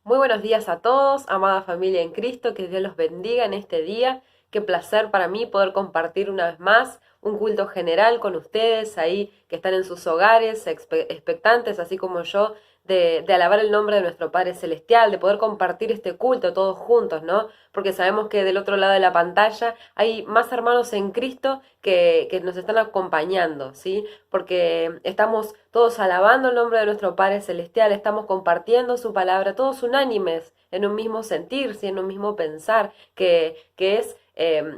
Muy buenos días a todos, amada familia en Cristo, que Dios los bendiga en este día. Qué placer para mí poder compartir una vez más un culto general con ustedes ahí que están en sus hogares, expectantes, así como yo, de alabar el nombre de nuestro Padre Celestial, de poder compartir este culto todos juntos, ¿no? Porque sabemos que del otro lado de la pantalla hay más hermanos en Cristo que nos están acompañando, ¿sí? Porque estamos todos alabando el nombre de nuestro Padre Celestial, estamos compartiendo su palabra, todos unánimes, en un mismo sentir, ¿sí? En un mismo pensar, que es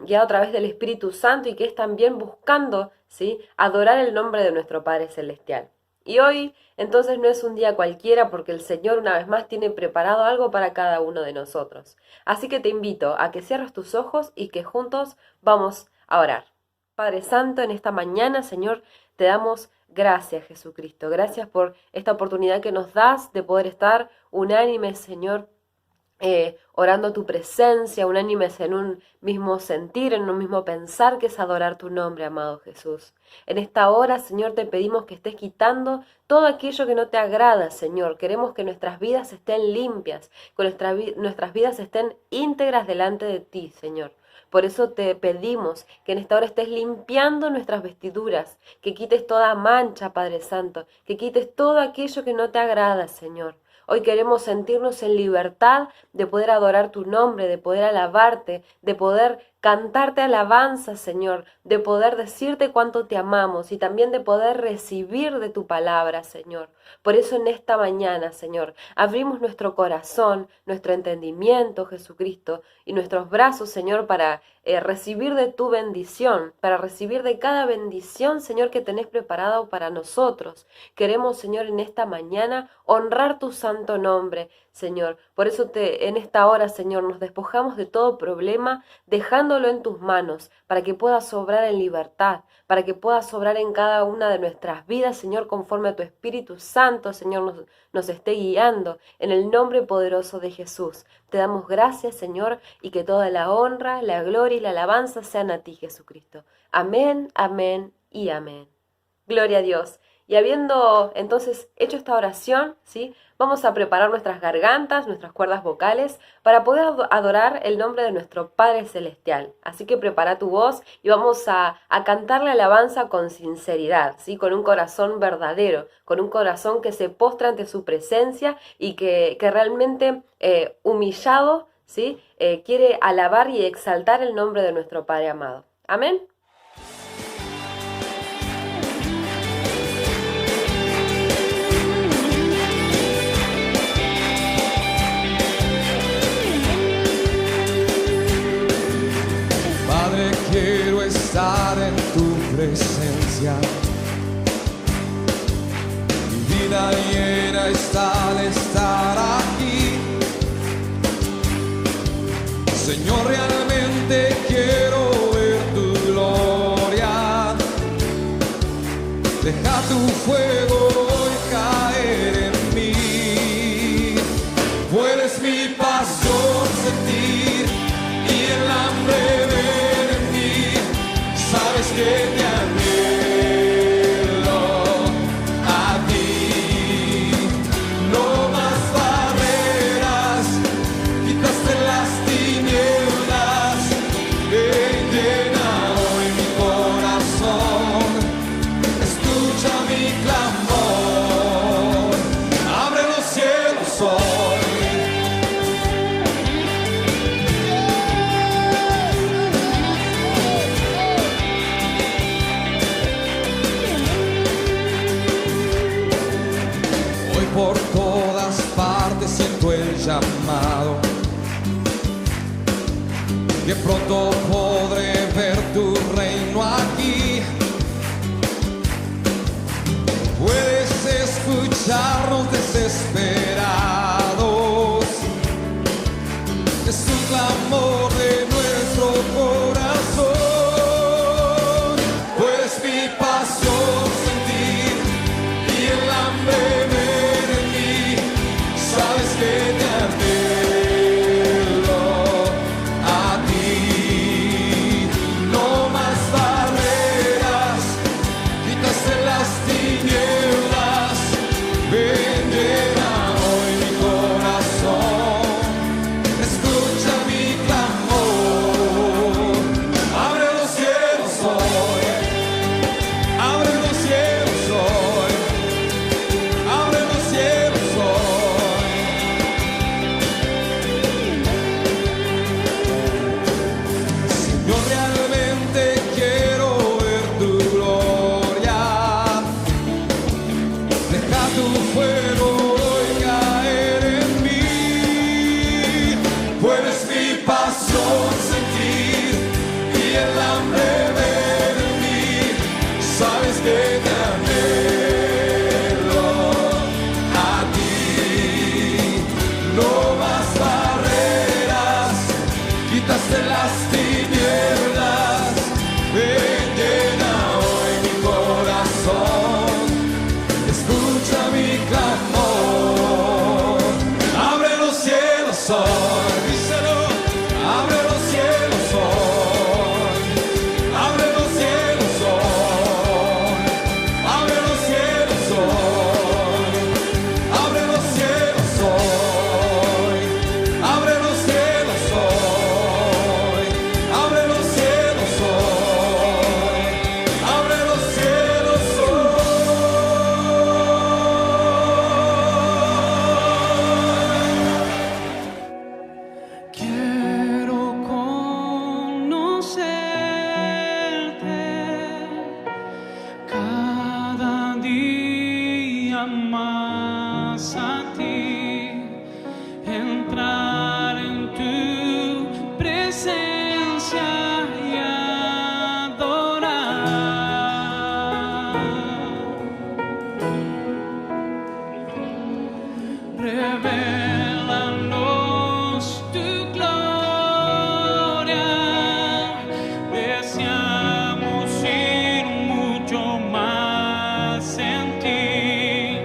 guiado a través del Espíritu Santo y que es también buscando, ¿sí? Adorar el nombre de nuestro Padre Celestial. Y hoy entonces no es un día cualquiera porque el Señor una vez más tiene preparado algo para cada uno de nosotros. Así que te invito a que cierres tus ojos y que juntos vamos a orar. Padre Santo, en esta mañana, Señor, te damos gracias, Jesucristo. Gracias por esta oportunidad que nos das de poder estar unánimes, Señor, orando tu presencia, unánimes en un mismo sentir, en un mismo pensar, que es adorar tu nombre, amado Jesús. En esta hora, Señor, te pedimos que estés quitando todo aquello que no te agrada, Señor. Queremos que nuestras vidas estén limpias, que nuestras vidas estén íntegras delante de ti, Señor. Por eso te pedimos que en esta hora estés limpiando nuestras vestiduras, que quites toda mancha, Padre Santo, que quites todo aquello que no te agrada, Señor. Hoy queremos sentirnos en libertad de poder adorar tu nombre, de poder alabarte, de poder cantarte alabanza, Señor, de poder decirte cuánto te amamos y también de poder recibir de tu palabra, Señor. Por eso en esta mañana, Señor, abrimos nuestro corazón, nuestro entendimiento, Jesucristo, y nuestros brazos, Señor, para recibir de tu bendición, para recibir de cada bendición, Señor, que tenés preparado para nosotros. Queremos, Señor, en esta mañana honrar tu santo nombre, Señor. Por eso en esta hora, Señor, nos despojamos de todo problema, dejándolo en tus manos, para que puedas obrar en libertad, para que puedas obrar en cada una de nuestras vidas, Señor, conforme a tu Espíritu Santo, Señor, nos esté guiando. En el nombre poderoso de Jesús, te damos gracias, Señor, y que toda la honra, la gloria y la alabanza sean a ti, Jesucristo. Amén, amén y amén. Gloria a Dios. Y habiendo entonces hecho esta oración, ¿sí? Vamos a preparar nuestras gargantas, nuestras cuerdas vocales, para poder adorar el nombre de nuestro Padre Celestial. Así que prepara tu voz y vamos a cantarle alabanza con sinceridad, ¿sí? Con un corazón verdadero, con un corazón que se postra ante su presencia y que realmente humillado, ¿sí? Quiere alabar y exaltar el nombre de nuestro Padre amado. Amén. Quiero estar en tu presencia. Mi vida llena está al estar aquí. Señor, realmente quiero ver tu gloria. Deja tu fuego hoy caer en mí. Puedes mi pasión sentir y el hambre sabes que te anhelo a ti. No más barreras, quitaste las tinieblas, llena hoy mi corazón. Escucha mi clamor, abre los cielos hoy. Por todas partes siento el llamado, que pronto podré ver tu reino aquí. Puedes escucharnos desesperados, es un clamor de nuestro corazón. Puedes mi pasión sentir y el hambre que te anhelo a ti. ti, entrar en tu presencia y adorar. Revélanos tu gloria, deseamos ir mucho más en ti,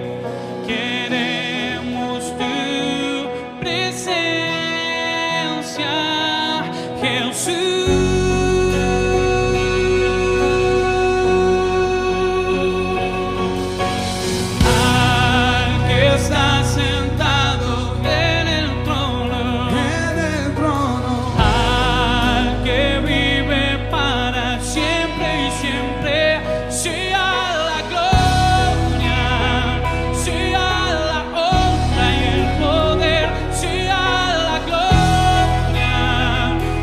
queremos tu presencia, Jesús. Al que está sentado en el trono, al que vive para siempre y siempre, sea la gloria, sea la honra y el poder, sea la gloria,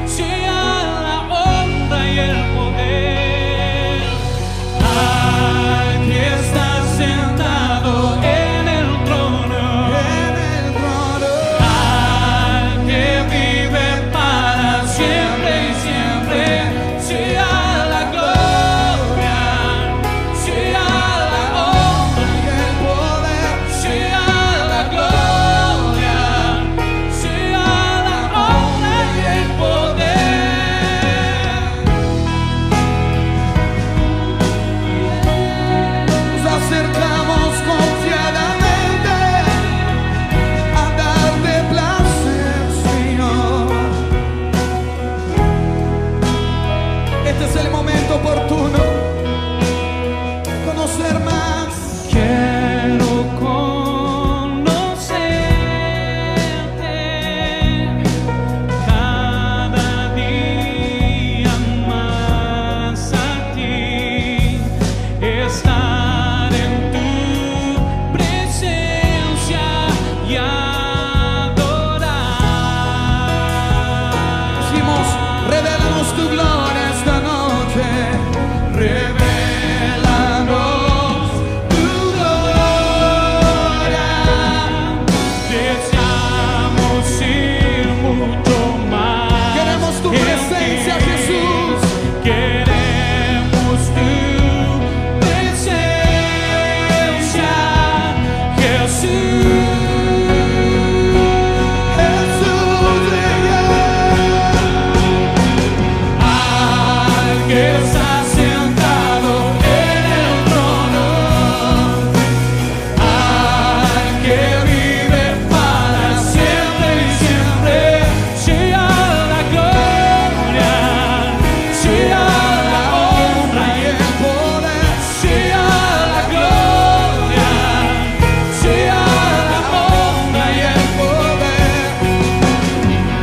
sea la honra y el poder. Al que está sentado en el trono, al que vive para siempre y siempre, sea la gloria, sea la honra y el poder, sea la gloria, sea la honra y el poder. Nos acercamos confiadamente a darte placer, Señor. Este es el momento oportuno, conocer más. Quiero conocerte cada día más a ti, estar en tu presencia y adorar. Decimos, revélanos tu gloria esta noche. Revélanos tu gloria. Deseamos ir mucho más. Queremos tu en presencia, ti. Jesús. Queremos tu presencia, Jesús. Jesús, Al que está sentado en el trono, al que vive para siempre y siempre, sea la gloria, sea la honra y el poder, sea la gloria, sea la honra y el poder.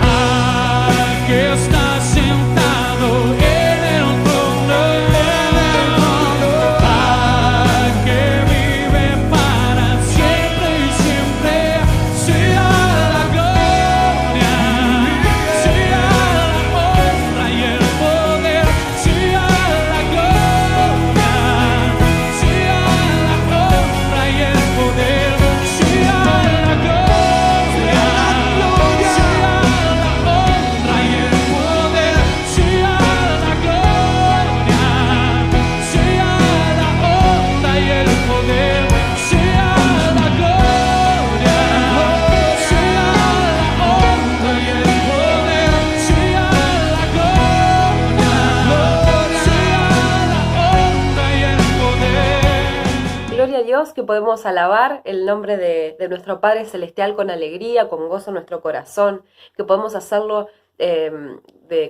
Al que está sentado en el trono, al que vive para siempre y siempre, sea la gloria, sea la honra y el poder, sea la gloria, sea la honra y el poder, sea la gloria, sea la honra y el poder, sea la gloria, sea la honra y el poder, sea la gloria, sea la honra y el poder, sea la gloria, sea la honra y el poder. Gloria a Dios que podemos alabar el nombre de nuestro Padre Celestial con alegría, con gozo en nuestro corazón, que podemos hacerlo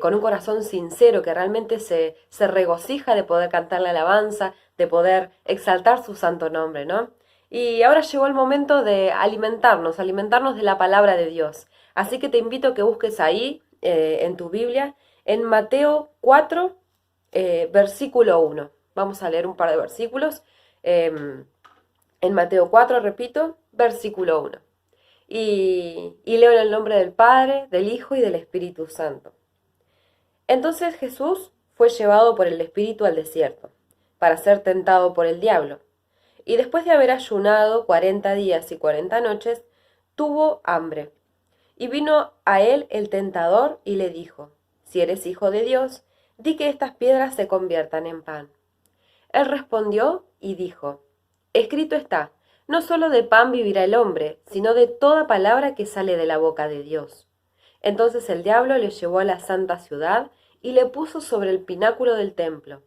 con un corazón sincero, que realmente se regocija de poder cantar la alabanza, de poder exaltar su santo nombre, ¿no? Y ahora llegó el momento de alimentarnos de la palabra de Dios. Así que te invito a que busques ahí, en tu Biblia, en Mateo 4, versículo 1. Vamos a leer un par de versículos. En Mateo 4, repito, versículo 1. Y leo en el nombre del Padre, del Hijo y del Espíritu Santo. Entonces Jesús fue llevado por el Espíritu al desierto, para ser tentado por el diablo. Y después de haber ayunado 40 días y 40 noches, tuvo hambre. Y vino a él el tentador y le dijo, si eres hijo de Dios, di que estas piedras se conviertan en pan. Él respondió y dijo, escrito está, no solo de pan vivirá el hombre, sino de toda palabra que sale de la boca de Dios. Entonces el diablo le llevó a la santa ciudad y le puso sobre el pináculo del templo.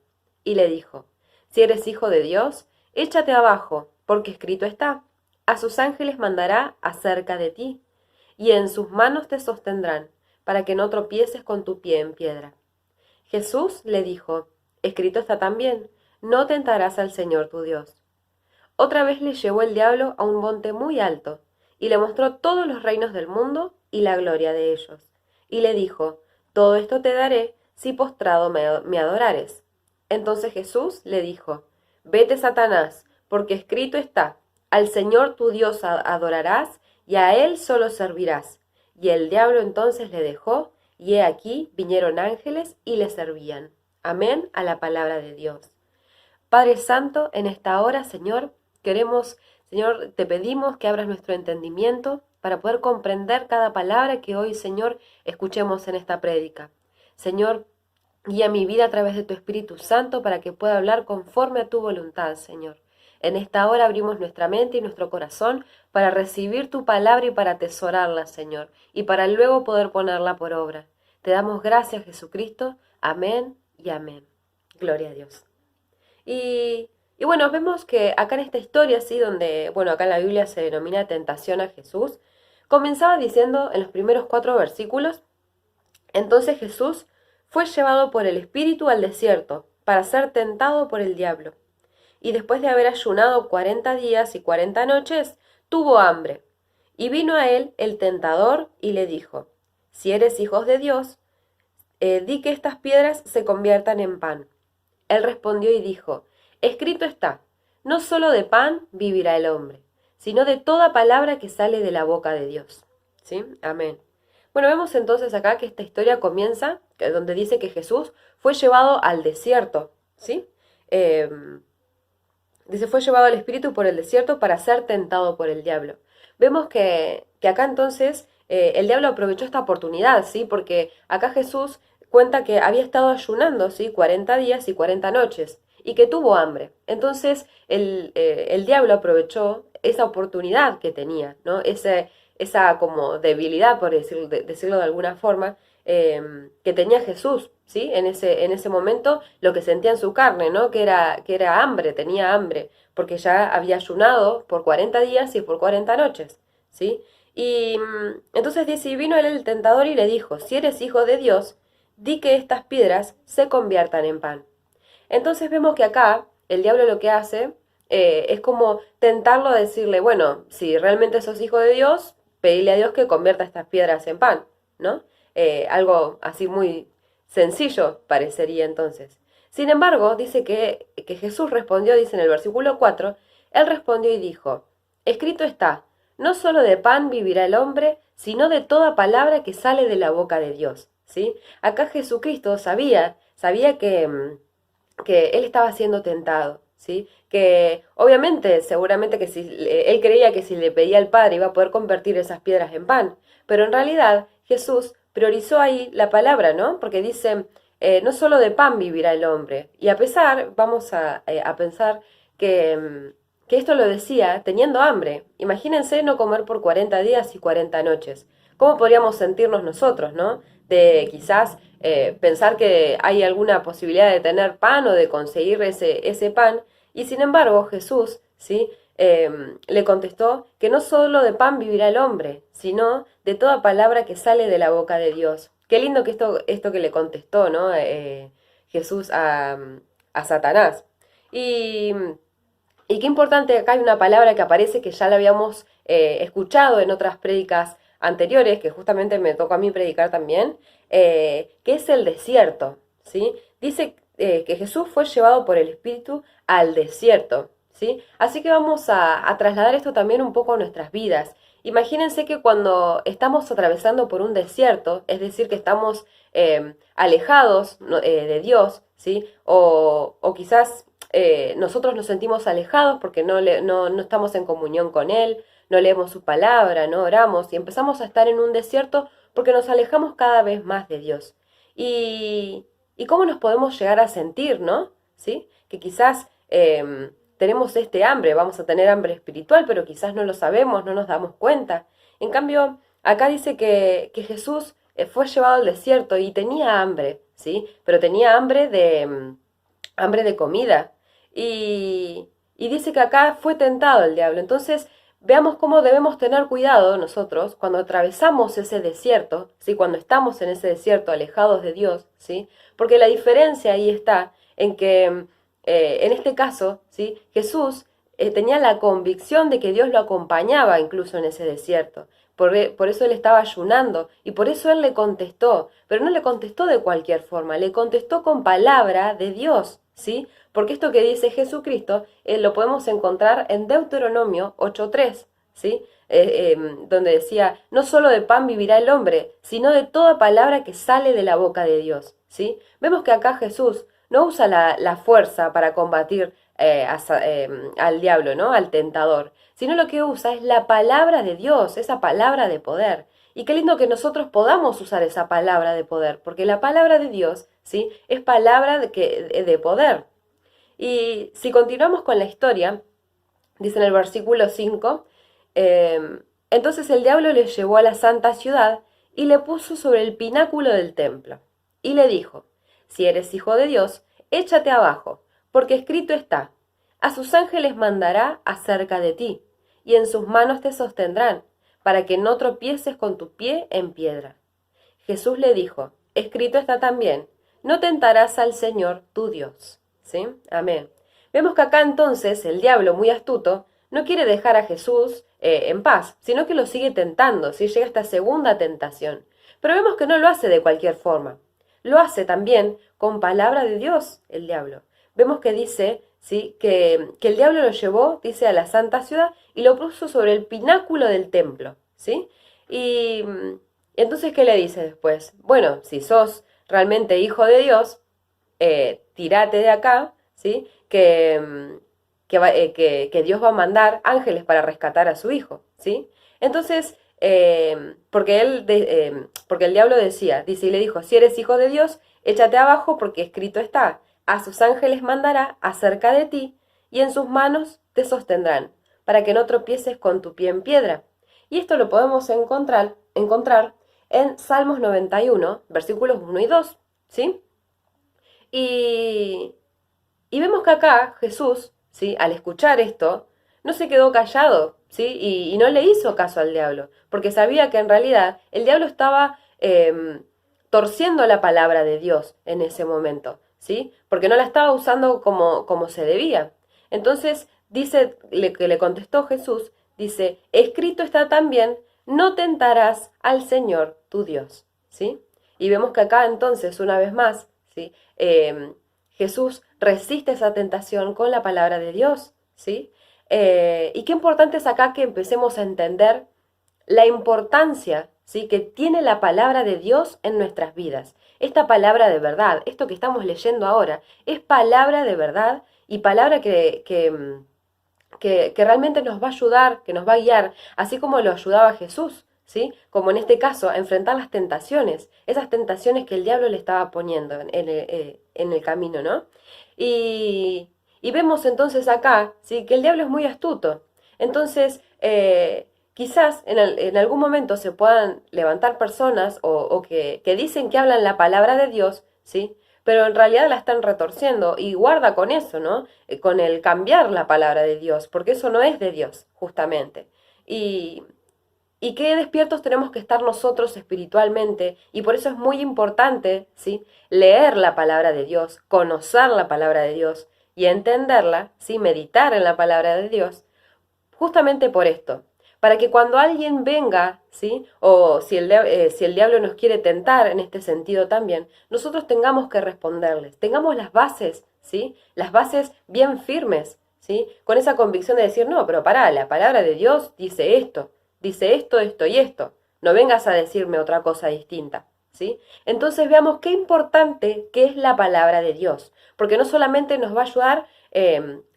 Y le dijo, si eres hijo de Dios, échate abajo, porque escrito está, a sus ángeles mandará acerca de ti, y en sus manos te sostendrán, para que no tropieces con tu pie en piedra. Jesús le dijo, escrito está también, no tentarás al Señor tu Dios. Otra vez le llevó el diablo a un monte muy alto, y le mostró todos los reinos del mundo y la gloria de ellos. Y le dijo, todo esto te daré si postrado me adorares. Entonces Jesús le dijo, vete, Satanás, porque escrito está, al Señor tu Dios adorarás y a Él solo servirás. Y el diablo entonces le dejó, y he aquí vinieron ángeles y le servían. Amén a la palabra de Dios. Padre Santo, en esta hora, Señor, Señor, te pedimos que abras nuestro entendimiento para poder comprender cada palabra que hoy, Señor, escuchemos en esta prédica. Señor, guía mi vida a través de tu Espíritu Santo para que pueda hablar conforme a tu voluntad, Señor. En esta hora abrimos nuestra mente y nuestro corazón para recibir tu palabra y para atesorarla, Señor, y para luego poder ponerla por obra. Te damos gracias, Jesucristo. Amén y amén. Gloria a Dios. Y bueno, vemos que acá en esta historia, ¿sí? Donde, bueno, acá en la Biblia se denomina tentación a Jesús, comenzaba diciendo en los primeros 4 versículos, entonces Jesús fue llevado por el Espíritu al desierto para ser tentado por el diablo. Y después de haber ayunado 40 días y 40 noches, tuvo hambre. Y vino a él el tentador y le dijo, si eres hijos de Dios, di que estas piedras se conviertan en pan. Él respondió y dijo, escrito está, no solo de pan vivirá el hombre, sino de toda palabra que sale de la boca de Dios. ¿Sí? Amén. Bueno, vemos entonces acá que esta historia comienza, donde dice que Jesús fue llevado al desierto, ¿sí? Dice, fue llevado al Espíritu por el desierto para ser tentado por el diablo. Vemos que acá entonces el diablo aprovechó esta oportunidad, ¿sí? Porque acá Jesús cuenta que había estado ayunando, ¿sí? 40 días y 40 noches, y que tuvo hambre. Entonces el diablo aprovechó esa oportunidad que tenía, ¿no? Esa como debilidad, por decirlo de alguna forma, que tenía Jesús, ¿sí? En ese momento, lo que sentía en su carne, ¿no? Que era hambre, tenía hambre, porque ya había ayunado por 40 días y por 40 noches, ¿sí? Y entonces dice, y vino él el tentador y le dijo, si eres hijo de Dios, di que estas piedras se conviertan en pan. Entonces vemos que acá el diablo lo que hace es como tentarlo a decirle, bueno, si realmente sos hijo de Dios, pedile a Dios que convierta estas piedras en pan, ¿no? Algo así muy sencillo parecería entonces. Sin embargo, dice que Jesús respondió, dice en el versículo 4, él respondió y dijo, escrito está, no solo de pan vivirá el hombre, sino de toda palabra que sale de la boca de Dios, ¿sí? Acá Jesucristo sabía que él estaba siendo tentado, ¿sí? Que obviamente, seguramente que si él creía que si le pedía al Padre iba a poder convertir esas piedras en pan, pero en realidad Jesús priorizó ahí la palabra, ¿no? Porque dice, no solo de pan vivirá el hombre. Y a pesar, vamos a pensar que esto lo decía teniendo hambre. Imagínense no comer por 40 días y 40 noches. ¿Cómo podríamos sentirnos nosotros, ¿no? De quizás pensar que hay alguna posibilidad de tener pan o de conseguir ese pan. Y sin embargo, Jesús, ¿sí? Le contestó que no solo de pan vivirá el hombre, sino de toda palabra que sale de la boca de Dios. Qué lindo que esto que le contestó, ¿no? Jesús a Satanás. Y qué importante, acá hay una palabra que aparece que ya la habíamos escuchado en otras prédicas anteriores, que justamente me tocó a mí predicar también, que es el desierto, ¿sí? Dice que Jesús fue llevado por el Espíritu al desierto, ¿sí? Así que vamos a trasladar esto también un poco a nuestras vidas. Imagínense que cuando estamos atravesando por un desierto, es decir, que estamos alejados de Dios, ¿sí? O quizás nosotros nos sentimos alejados porque no estamos en comunión con Él, no leemos su palabra, no oramos y empezamos a estar en un desierto porque nos alejamos cada vez más de Dios. Y cómo nos podemos llegar a sentir, ¿no? ¿Sí? Que quizás tenemos este hambre, vamos a tener hambre espiritual, pero quizás no lo sabemos, no nos damos cuenta. En cambio, acá dice que Jesús fue llevado al desierto y tenía hambre, ¿sí? Pero tenía hambre de comida. Y dice que acá fue tentado el diablo. Entonces, veamos cómo debemos tener cuidado nosotros cuando atravesamos ese desierto, ¿sí? Cuando estamos en ese desierto alejados de Dios, ¿sí? Porque la diferencia ahí está en que, en este caso, ¿sí? Jesús tenía la convicción de que Dios lo acompañaba incluso en ese desierto. Por eso él estaba ayunando y por eso él le contestó, pero no le contestó de cualquier forma, le contestó con palabra de Dios, ¿sí? Porque esto que dice Jesucristo lo podemos encontrar en Deuteronomio 8:3, ¿sí? Donde decía, no solo de pan vivirá el hombre, sino de toda palabra que sale de la boca de Dios, ¿sí? Vemos que acá Jesús no usa la fuerza para combatir al diablo, ¿no? Al tentador, sino lo que usa es la palabra de Dios, esa palabra de poder. Y qué lindo que nosotros podamos usar esa palabra de poder, porque la palabra de Dios, ¿sí? Es palabra de poder. Y si continuamos con la historia, dice en el versículo 5, entonces el diablo le llevó a la santa ciudad y le puso sobre el pináculo del templo. Y le dijo, si eres hijo de Dios, échate abajo, porque escrito está, a sus ángeles mandará acerca de ti, y en sus manos te sostendrán, para que no tropieces con tu pie en piedra. Jesús le dijo, escrito está también, no tentarás al Señor tu Dios. ¿Sí? Amén. Vemos que acá entonces el diablo, muy astuto, no quiere dejar a Jesús en paz, sino que lo sigue tentando, ¿sí? Llega esta segunda tentación. Pero vemos que no lo hace de cualquier forma. Lo hace también con palabra de Dios, el diablo. Vemos que dice, ¿sí? que el diablo lo llevó, dice, a la santa ciudad y lo puso sobre el pináculo del templo, ¿sí? Y entonces, ¿qué le dice después? Bueno, si sos realmente hijo de Dios, tírate de acá, ¿sí? Que Dios va a mandar ángeles para rescatar a su hijo, ¿sí? Entonces, porque el diablo dice, y le dijo, si eres hijo de Dios, échate abajo porque escrito está, a sus ángeles mandará acerca de ti y en sus manos te sostendrán, para que no tropieces con tu pie en piedra. Y esto lo podemos encontrar en Salmos 91, versículos 1 y 2, ¿sí? Y vemos que acá Jesús, ¿sí? Al escuchar esto, no se quedó callado, ¿sí? Y no le hizo caso al diablo, porque sabía que en realidad el diablo estaba torciendo la palabra de Dios en ese momento, ¿sí? Porque no la estaba usando como se debía. Entonces dice que le contestó Jesús, dice, escrito está también, no tentarás al Señor tu Dios, ¿sí? Y vemos que acá entonces, una vez más, ¿sí? Jesús resiste esa tentación con la palabra de Dios, ¿sí? Y qué importante es acá que empecemos a entender la importancia, ¿sí? Que tiene la palabra de Dios en nuestras vidas. Esta palabra de verdad, esto que estamos leyendo ahora, es palabra de verdad y palabra que realmente nos va a ayudar, que nos va a guiar, así como lo ayudaba Jesús, ¿sí? Como en este caso, a enfrentar las tentaciones, esas tentaciones que el diablo le estaba poniendo en el camino, ¿no? Y vemos entonces acá, ¿sí? Que el diablo es muy astuto. Entonces, quizás en algún momento se puedan levantar personas o que dicen que hablan la palabra de Dios, ¿sí? Pero en realidad la están retorciendo y guarda con eso, ¿no? Con el cambiar la palabra de Dios, porque eso no es de Dios, justamente. Y qué despiertos tenemos que estar nosotros espiritualmente, y por eso es muy importante, ¿sí? Leer la palabra de Dios, conocer la palabra de Dios y entenderla, ¿sí? Meditar en la palabra de Dios, justamente por esto, para que cuando alguien venga, ¿sí? O si el diablo nos quiere tentar en este sentido también, nosotros tengamos que responderles, tengamos las bases, ¿sí? Las bases bien firmes, ¿sí? Con esa convicción de decir, no, pero pará, la palabra de Dios dice esto, esto y esto, no vengas a decirme otra cosa distinta, ¿sí? Entonces veamos qué importante que es la palabra de Dios, porque no solamente nos va a ayudar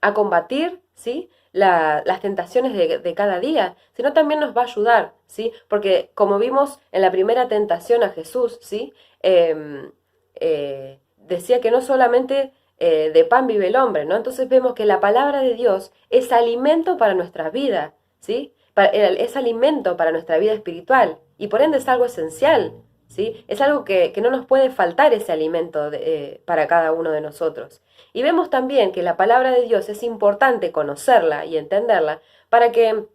a combatir, ¿sí? las tentaciones de cada día, sino también nos va a ayudar, ¿sí? Porque como vimos en la primera tentación a Jesús, ¿sí? Decía que no solamente de pan vive el hombre, ¿no? Entonces vemos que la palabra de Dios es alimento para nuestra vida, ¿sí? Es alimento para nuestra vida espiritual y por ende es algo esencial, ¿sí? Es algo que no nos puede faltar ese alimento para cada uno de nosotros. Y vemos también que la palabra de Dios es importante conocerla y entenderla para que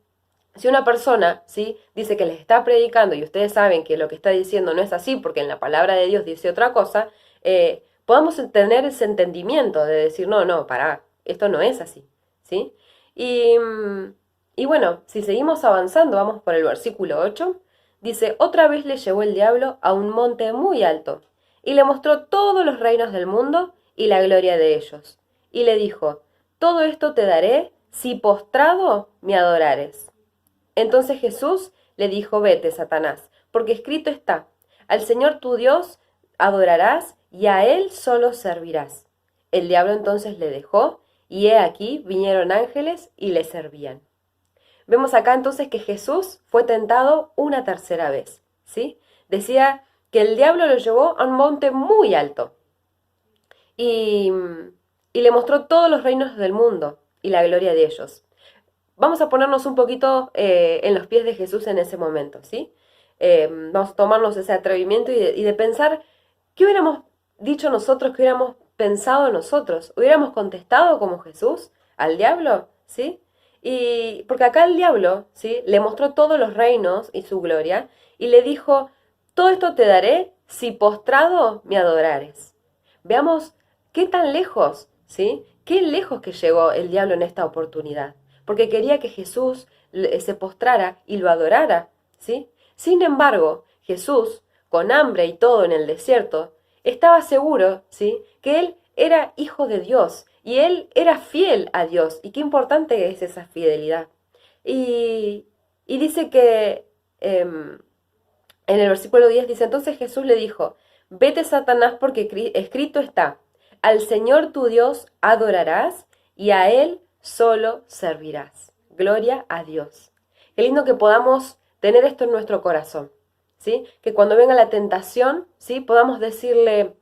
si una persona, ¿sí?, dice que les está predicando y ustedes saben que lo que está diciendo no es así porque en la palabra de Dios dice otra cosa, podamos tener ese entendimiento de decir, no, pará, esto no es así, ¿sí? Y bueno, si seguimos avanzando, vamos por el versículo 8, dice, otra vez le llevó el diablo a un monte muy alto y le mostró todos los reinos del mundo y la gloria de ellos. Y le dijo, todo esto te daré si postrado me adorares. Entonces Jesús le dijo, vete, Satanás, porque escrito está, al Señor tu Dios adorarás y a Él solo servirás. El diablo entonces le dejó, y he aquí vinieron ángeles y le servían. Vemos acá entonces que Jesús fue tentado una tercera vez, ¿sí? Decía que el diablo lo llevó a un monte muy alto y le mostró todos los reinos del mundo y la gloria de ellos. Vamos a ponernos un poquito en los pies de Jesús en ese momento, ¿sí? Vamos a tomarnos ese atrevimiento y de pensar qué hubiéramos dicho nosotros, qué hubiéramos pensado nosotros. ¿Hubiéramos contestado como Jesús al diablo? ¿Sí? Y porque acá el diablo, ¿sí?, le mostró todos los reinos y su gloria y le dijo, todo esto te daré si postrado me adorares. Veamos qué tan lejos, ¿sí? Qué lejos que llegó el diablo en esta oportunidad, porque quería que Jesús se postrara y lo adorara, ¿sí? Sin embargo, Jesús, con hambre y todo en el desierto, estaba seguro, ¿sí?, que él era hijo de Dios y él era fiel a Dios. Y qué importante es esa fidelidad. Y dice que en el versículo 10 dice, entonces Jesús le dijo, vete, Satanás, porque escrito está, al Señor tu Dios adorarás y a Él solo servirás. Gloria a Dios. Qué lindo que podamos tener esto en nuestro corazón, ¿sí? Que cuando venga la tentación, ¿sí?, podamos decirle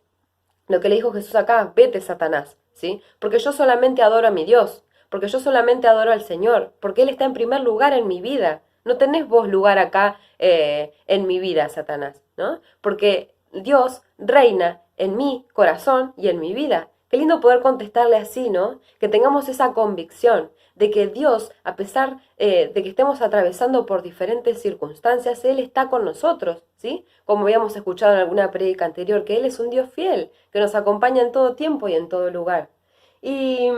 lo que le dijo Jesús acá, vete, Satanás, ¿sí? Porque yo solamente adoro a mi Dios, porque yo solamente adoro al Señor, porque Él está en primer lugar en mi vida. No tenés vos lugar acá en mi vida, Satanás, ¿no? Porque Dios reina en mi corazón y en mi vida. Qué lindo poder contestarle así, ¿no? Que tengamos esa convicción de que Dios, a pesar de que estemos atravesando por diferentes circunstancias, Él está con nosotros, ¿sí? Como habíamos escuchado en alguna prédica anterior, que Él es un Dios fiel, que nos acompaña en todo tiempo y en todo lugar. Y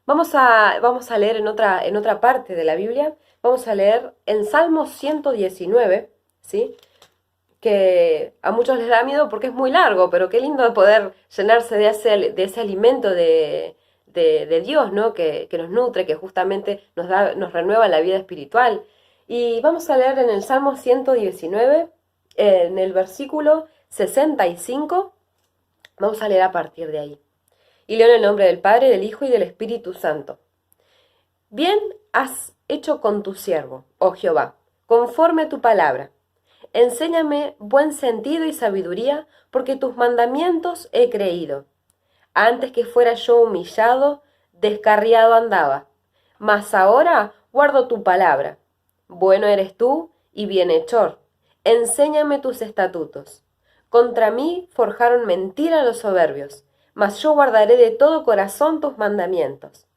vamos a leer en otra parte de la Biblia, vamos a leer en Salmo 119, ¿sí?, que a muchos les da miedo porque es muy largo, pero qué lindo poder llenarse de ese alimento de Dios, ¿no?, que nos nutre, que justamente nos renueva la vida espiritual. Y vamos a leer en el Salmo 119, en el versículo 65, vamos a leer a partir de ahí. Y leo en el nombre del Padre, del Hijo y del Espíritu Santo. Bien has hecho con tu siervo, oh Jehová, conforme a tu palabra. Enséñame buen sentido y sabiduría, porque tus mandamientos he creído. Antes que fuera yo humillado, descarriado andaba, mas ahora guardo tu palabra. Bueno eres tú y bienhechor. Enséñame tus estatutos. Contra mí forjaron mentira los soberbios, mas yo guardaré de todo corazón tus mandamientos.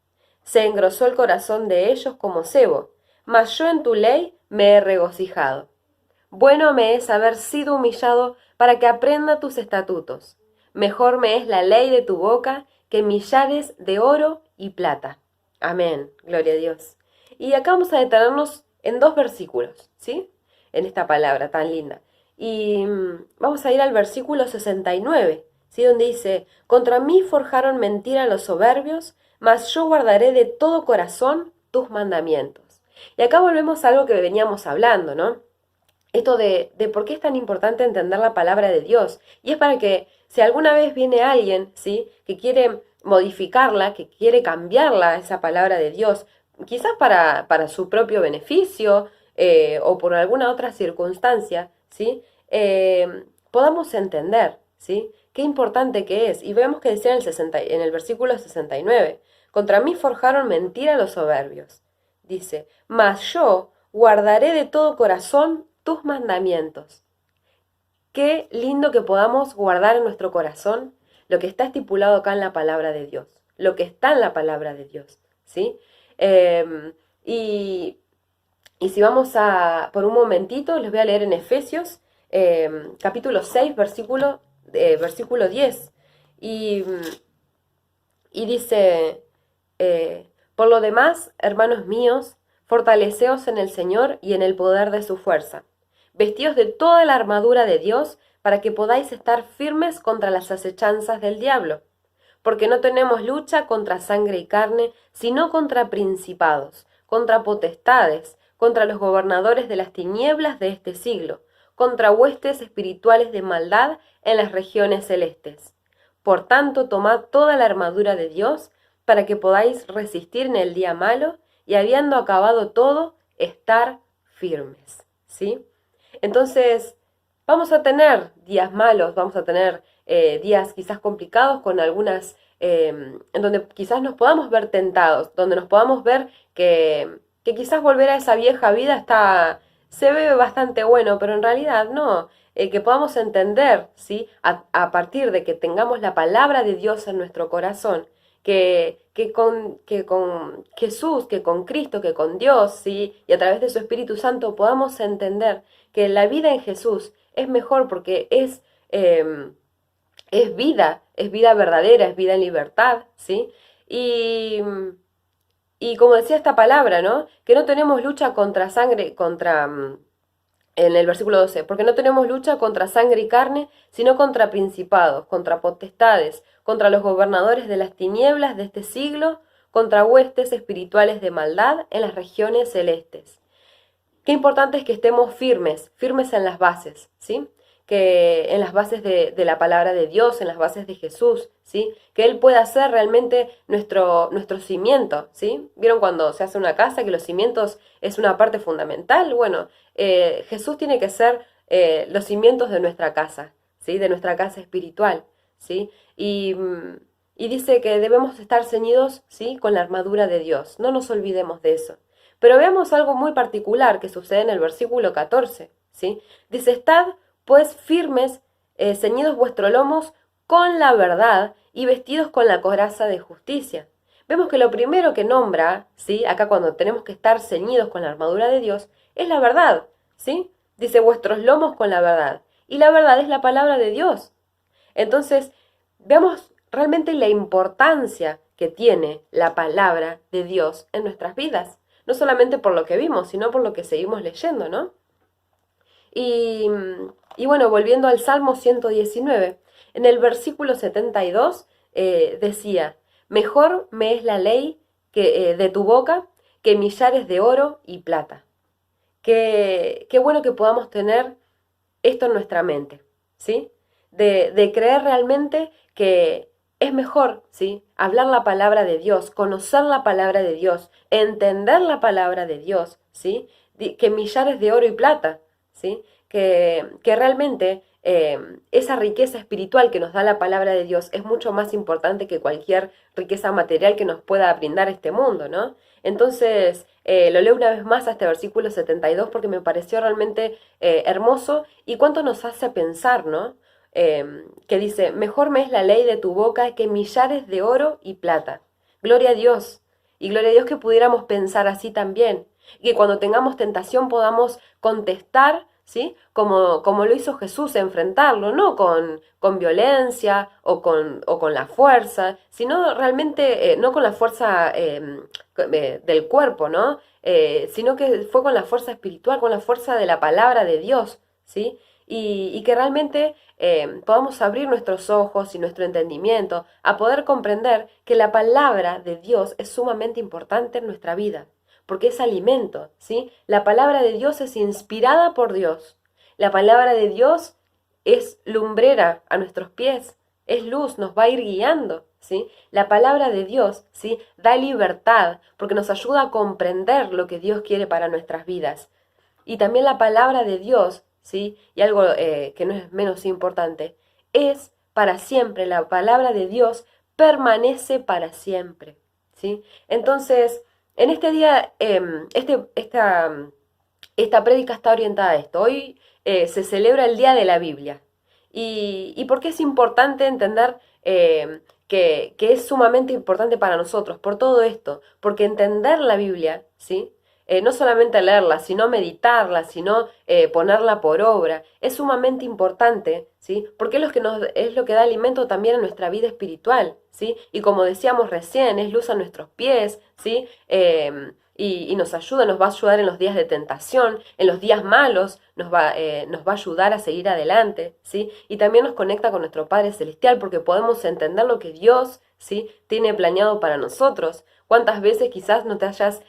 Se engrosó el corazón de ellos como sebo, mas yo en tu ley me he regocijado. Bueno me es haber sido humillado para que aprenda tus estatutos. Mejor me es la ley de tu boca que millares de oro y plata. Amén. Gloria a Dios. Y acá vamos a detenernos en 2 versículos, ¿sí?, en esta palabra tan linda. Y vamos a ir al versículo 69, ¿sí?, donde dice, contra mí forjaron mentira los soberbios, mas yo guardaré de todo corazón tus mandamientos. Y acá volvemos a algo que veníamos hablando, ¿no? Esto de por qué es tan importante entender la palabra de Dios. Y es para que si alguna vez viene alguien, ¿sí?, que quiere modificarla, que quiere cambiarla, esa palabra de Dios, quizás para su propio beneficio o por alguna otra circunstancia, ¿sí? Podamos entender, ¿sí? Qué importante que es. Y vemos que decía en el versículo 69, contra mí forjaron mentira los soberbios. Dice, mas yo guardaré de todo corazón tus mandamientos. Qué lindo que podamos guardar en nuestro corazón lo que está estipulado acá en la palabra de Dios, lo que está en la palabra de Dios, ¿sí? Y, y si vamos por un momentito, les voy a leer en Efesios, capítulo 6, versículo 10. Y, y dice, por lo demás, hermanos míos, fortaleceos en el Señor y en el poder de su fuerza. Vestíos de toda la armadura de Dios para que podáis estar firmes contra las acechanzas del diablo. Porque no tenemos lucha contra sangre y carne, sino contra principados, contra potestades, contra los gobernadores de las tinieblas de este siglo, contra huestes espirituales de maldad en las regiones celestes. Por tanto, tomad toda la armadura de Dios, para que podáis resistir en el día malo, y habiendo acabado todo, estar firmes, ¿sí? Entonces, vamos a tener días malos, vamos a tener días quizás complicados con algunas, en donde quizás nos podamos ver tentados, donde nos podamos ver que quizás volver a esa vieja vida se ve bastante bueno, pero en realidad no. Que podamos entender, ¿sí? A partir de que tengamos la palabra de Dios en nuestro corazón, que con Jesús, que con Cristo, que con Dios, ¿sí? Y a través de su Espíritu Santo podamos entender que la vida en Jesús es mejor porque es vida verdadera, es vida en libertad, ¿sí? Y como decía esta palabra, ¿no? Que no tenemos lucha contra sangre, en el versículo 12, porque no tenemos lucha contra sangre y carne, sino contra principados, contra potestades, contra los gobernadores de las tinieblas de este siglo, contra huestes espirituales de maldad en las regiones celestes. Qué importante es que estemos firmes en las bases, ¿sí? Que en las bases de la palabra de Dios, en las bases de Jesús, ¿sí? Que Él pueda ser realmente nuestro cimiento, ¿sí? ¿Vieron cuando se hace una casa que los cimientos es una parte fundamental? Bueno, Jesús tiene que ser los cimientos de nuestra casa, ¿sí? De nuestra casa espiritual, ¿sí? Y dice que debemos estar ceñidos, ¿sí? Con la armadura de Dios. No nos olvidemos de eso. Pero veamos algo muy particular que sucede en el versículo 14, ¿sí? Dice, estad pues firmes, ceñidos vuestros lomos con la verdad y vestidos con la coraza de justicia. Vemos que lo primero que nombra, ¿sí? Acá cuando tenemos que estar ceñidos con la armadura de Dios, es la verdad, ¿sí? Dice vuestros lomos con la verdad. Y la verdad es la palabra de Dios. Entonces, veamos realmente la importancia que tiene la palabra de Dios en nuestras vidas. No solamente por lo que vimos, sino por lo que seguimos leyendo, ¿no? Y bueno, volviendo al Salmo 119, en el versículo 72 decía, mejor me es la ley de tu boca que millares de oro y plata. Qué bueno que podamos tener esto en nuestra mente, ¿sí? De creer realmente que es mejor, ¿sí? Hablar la palabra de Dios, conocer la palabra de Dios, entender la palabra de Dios, ¿sí? Que millares de oro y plata, ¿sí? Que realmente esa riqueza espiritual que nos da la palabra de Dios es mucho más importante que cualquier riqueza material que nos pueda brindar este mundo, ¿no? Entonces, lo leo una vez más a este versículo 72 porque me pareció realmente hermoso y cuánto nos hace pensar, ¿no? Que dice, mejor me es la ley de tu boca que millares de oro y plata. Gloria a Dios. Y gloria a Dios que pudiéramos pensar así también. Y que cuando tengamos tentación podamos contestar, ¿sí? Como lo hizo Jesús, enfrentarlo, no con violencia o con la fuerza, sino realmente, no con la fuerza del cuerpo, ¿no? Sino que fue con la fuerza espiritual, con la fuerza de la palabra de Dios, ¿sí? Y que realmente podamos abrir nuestros ojos y nuestro entendimiento a poder comprender que la palabra de Dios es sumamente importante en nuestra vida, porque es alimento, ¿sí? La palabra de Dios es inspirada por Dios. La palabra de Dios es lumbrera a nuestros pies, es luz, nos va a ir guiando, ¿sí? La palabra de Dios, ¿sí? Da libertad, porque nos ayuda a comprender lo que Dios quiere para nuestras vidas. Y también la palabra de Dios, ¿sí? Y algo que no es menos importante, es para siempre. La palabra de Dios permanece para siempre, ¿sí? Entonces, en este día, esta prédica está orientada a esto. Hoy se celebra el Día de la Biblia. ¿Y por qué es importante entender que es sumamente importante para nosotros? Por todo esto. Porque entender la Biblia, ¿sí? No solamente leerla, sino meditarla, sino ponerla por obra, es sumamente importante, ¿sí? Porque es lo que da alimento también a nuestra vida espiritual, ¿sí? Y como decíamos recién, es luz a nuestros pies, ¿sí? Y nos ayuda, nos va a ayudar en los días de tentación, en los días malos, nos va a ayudar a seguir adelante, ¿sí? Y también nos conecta con nuestro Padre Celestial porque podemos entender lo que Dios, ¿sí? Tiene planeado para nosotros. ¿Cuántas veces quizás no te hayas...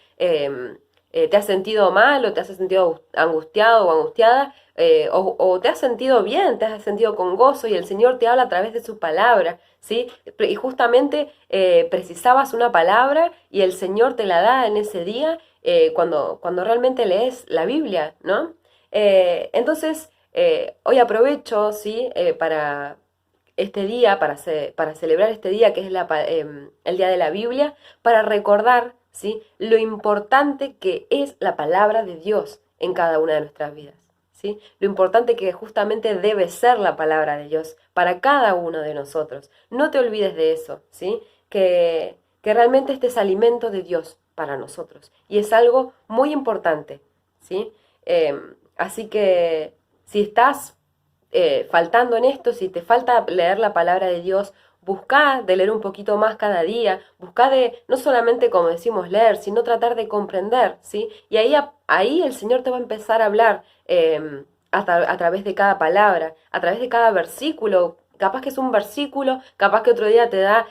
te has sentido mal o te has sentido angustiado o angustiada o te has sentido bien, te has sentido con gozo y el Señor te habla a través de su palabra, ¿sí? Y justamente precisabas una palabra y el Señor te la da en ese día cuando realmente lees la Biblia, ¿no? Entonces, hoy aprovecho, ¿sí? Para este día, para celebrar este día que es el Día de la Biblia, para recordar, ¿sí? Lo importante que es la palabra de Dios en cada una de nuestras vidas, ¿sí? Lo importante que justamente debe ser la palabra de Dios para cada uno de nosotros. No te olvides de eso, ¿sí? Que realmente este es alimento de Dios para nosotros y es algo muy importante, ¿sí? Así que si estás faltando en esto, si te falta leer la palabra de Dios, buscá de leer un poquito más cada día, buscá de no solamente, como decimos, leer, sino tratar de comprender, ¿sí? Y ahí el Señor te va a empezar a hablar a través de cada palabra, a través de cada versículo. Capaz que es un versículo, capaz que otro día te da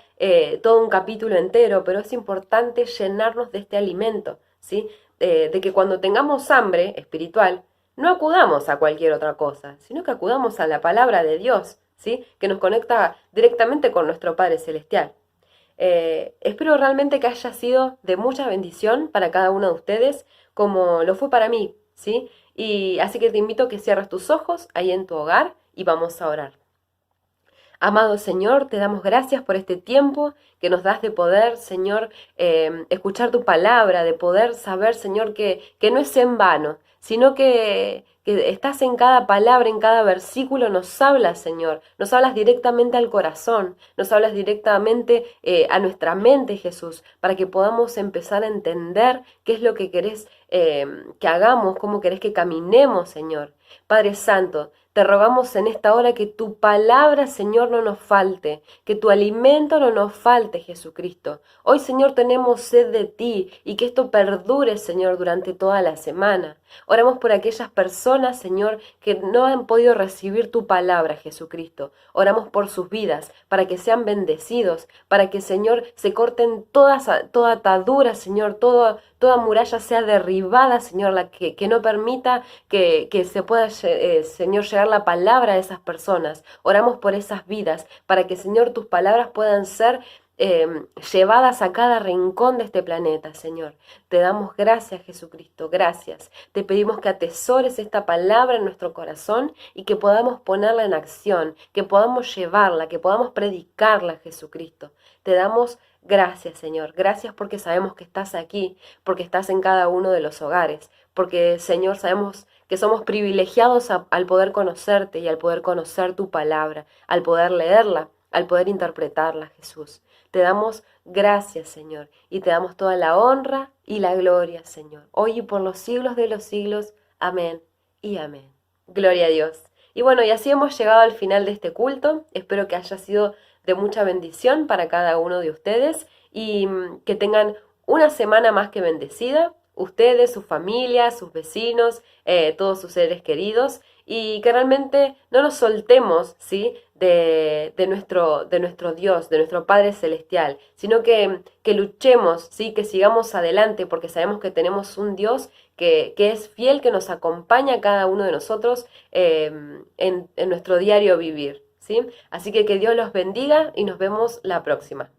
todo un capítulo entero, pero es importante llenarnos de este alimento, ¿sí? De que cuando tengamos hambre espiritual, no acudamos a cualquier otra cosa, sino que acudamos a la palabra de Dios, ¿sí? Que nos conecta directamente con nuestro Padre Celestial. Espero realmente que haya sido de mucha bendición para cada uno de ustedes, como lo fue para mí, ¿sí? Y así que te invito a que cierres tus ojos ahí en tu hogar y vamos a orar. Amado Señor, te damos gracias por este tiempo que nos das de poder, Señor, escuchar tu palabra, de poder saber, Señor, que no es en vano, sino que estás en cada palabra, en cada versículo, nos hablas, Señor, nos hablas directamente al corazón, nos hablas directamente a nuestra mente, Jesús, para que podamos empezar a entender qué es lo que querés que hagamos, cómo querés que caminemos, Señor. Padre Santo, te rogamos en esta hora que tu palabra, Señor, no nos falte, que tu alimento no nos falte, Jesucristo. Hoy, Señor, tenemos sed de ti y que esto perdure, Señor, durante toda la semana. Oramos por aquellas personas, Señor, que no han podido recibir tu palabra, Jesucristo. Oramos por sus vidas, para que sean bendecidos, para que, Señor, se corten toda atadura, Señor, toda muralla sea derribada, Señor, que no permita que se pueda, Señor, llegar la palabra a esas personas. Oramos por esas vidas, para que, Señor, tus palabras puedan ser llevadas a cada rincón de este planeta, Señor. Te damos gracias, Jesucristo, gracias. Te pedimos que atesores esta palabra en nuestro corazón y que podamos ponerla en acción, que podamos llevarla, que podamos predicarla, Jesucristo. Te damos gracias, Señor. Gracias porque sabemos que estás aquí, porque estás en cada uno de los hogares, porque, Señor, sabemos que somos privilegiados al poder conocerte y al poder conocer tu palabra, al poder leerla, al poder interpretarla, Jesús. Te damos gracias, Señor, y te damos toda la honra y la gloria, Señor, hoy y por los siglos de los siglos. Amén y amén. Gloria a Dios. Y bueno, y así hemos llegado al final de este culto. Espero que haya sido de mucha bendición para cada uno de ustedes y que tengan una semana más que bendecida. Ustedes, su familia, sus vecinos, todos sus seres queridos, y que realmente no nos soltemos, ¿sí?, de nuestro Dios, de nuestro Padre Celestial, sino que luchemos, ¿sí?, que sigamos adelante, porque sabemos que tenemos un Dios que es fiel, que nos acompaña a cada uno de nosotros en nuestro diario vivir, ¿sí? Así que Dios los bendiga y nos vemos la próxima.